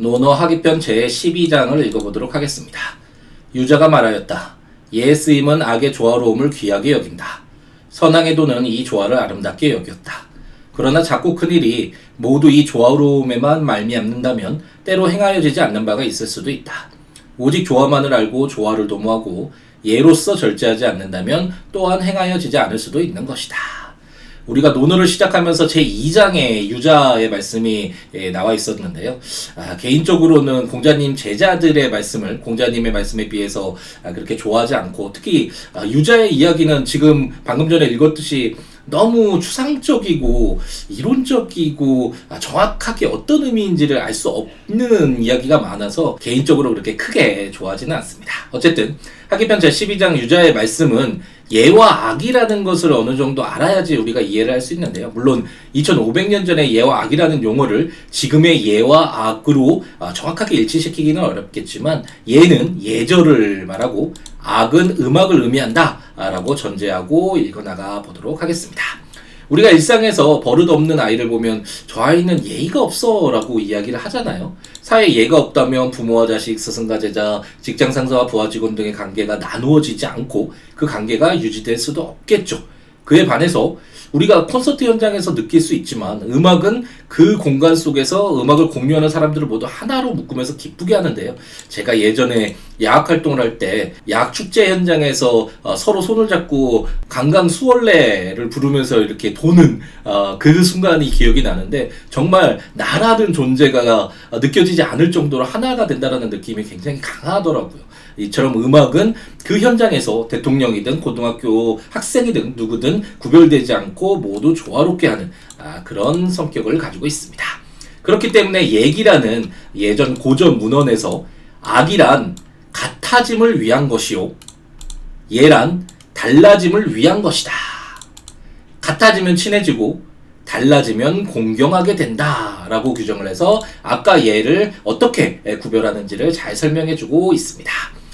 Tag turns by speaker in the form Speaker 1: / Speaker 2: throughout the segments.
Speaker 1: 논어 학위편 제12장을 읽어보도록 하겠습니다. 유자가 말하였다. 예 쓰임은 악의 조화로움을 귀하게 여긴다. 선왕의 도는 이 조화를 아름답게 여겼다. 그러나 작고 큰 일이 모두 이 조화로움에만 말미암는다면 때로 행하여지지 않는 바가 있을 수도 있다. 오직 조화만을 알고 조화를 도모하고 예로서 절제하지 않는다면 또한 행하여지지 않을 수도 있는 것이다. 우리가 논어를 시작하면서 제2장에 유자의 말씀이 나와 있었는데요. 개인적으로는 공자님 제자들의 말씀을 공자님의 말씀에 비해서 그렇게 좋아하지 않고, 특히 유자의 이야기는 지금 방금 전에 읽었듯이 너무 추상적이고 이론적이고 정확하게 어떤 의미인지를 알 수 없는 이야기가 많아서 개인적으로 그렇게 크게 좋아하지는 않습니다. 어쨌든 학위편 제12장 유자의 말씀은 예와 악이라는 것을 어느 정도 알아야지 우리가 이해를 할 수 있는데요. 물론 2500년 전에 예와 악이라는 용어를 지금의 예와 악으로 정확하게 일치시키기는 어렵겠지만, 예는 예절을 말하고 악은 음악을 의미한다 라고 전제하고 읽어나가 보도록 하겠습니다. 우리가 일상에서 버릇없는 아이를 보면 저 아이는 예의가 없어 라고 이야기를 하잖아요. 사회에 예가 없다면 부모와 자식, 스승과 제자, 직장 상사와 부하 직원 등의 관계가 나누어지지 않고 그 관계가 유지될 수도 없겠죠. 그에 반해서 우리가 콘서트 현장에서 느낄 수 있지만, 음악은 그 공간 속에서 음악을 공유하는 사람들을 모두 하나로 묶으면서 기쁘게 하는데요. 제가 예전에 야학 활동을 할 때 야학 축제 현장에서 서로 손을 잡고 강강 수월래를 부르면서 이렇게 도는 그 순간이 기억이 나는데, 정말 나라는 존재가 느껴지지 않을 정도로 하나가 된다는 느낌이 굉장히 강하더라고요. 이처럼 음악은 그 현장에서 대통령이든 고등학교 학생이든 누구든 구별되지 않고 모두 조화롭게 하는 그런 성격을 가지고 있습니다. 그렇기 때문에 예기라는 예전 고전 문헌에서 악이란 같아짐을 위한 것이요, 예란 달라짐을 위한 것이다. 같아지면 친해지고 달라지면 공경하게 된다 라고 규정을 해서 아까 예를 어떻게 구별하는지를 잘 설명해주고 있습니다.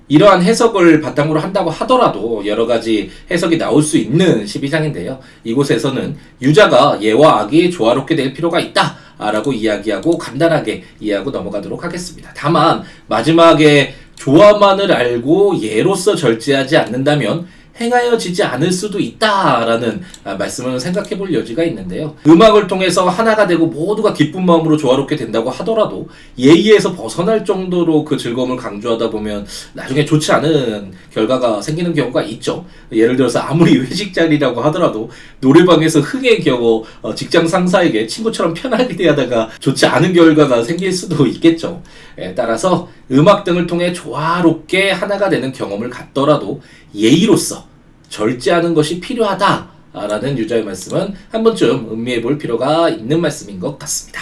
Speaker 1: 이러한 해석을 바탕으로 한다고 하더라도 여러 가지 해석이 나올 수 있는 12장인데요. 이곳에서는 유자가 예와 악이 조화롭게 될 필요가 있다 라고 이야기하고 간단하게 이해하고 넘어가도록 하겠습니다. 다만 마지막에 조화만을 알고 예로서 절제하지 않는다면 행하여지지 않을 수도 있다라는 말씀을 생각해 볼 여지가 있는데요. 음악을 통해서 하나가 되고 모두가 기쁜 마음으로 조화롭게 된다고 하더라도 예의에서 벗어날 정도로 그 즐거움을 강조하다 보면 나중에 좋지 않은 결과가 생기는 경우가 있죠. 예를 들어서 아무리 회식 자리라고 하더라도 노래방에서 흥에 겨워 직장 상사에게 친구처럼 편하게 대하다가 좋지 않은 결과가 생길 수도 있겠죠. 따라서 음악 등을 통해 조화롭게 하나가 되는 경험을 갖더라도 예의로서 절제하는 것이 필요하다라는 유자의 말씀은 한 번쯤 음미해 볼 필요가 있는 말씀인 것 같습니다.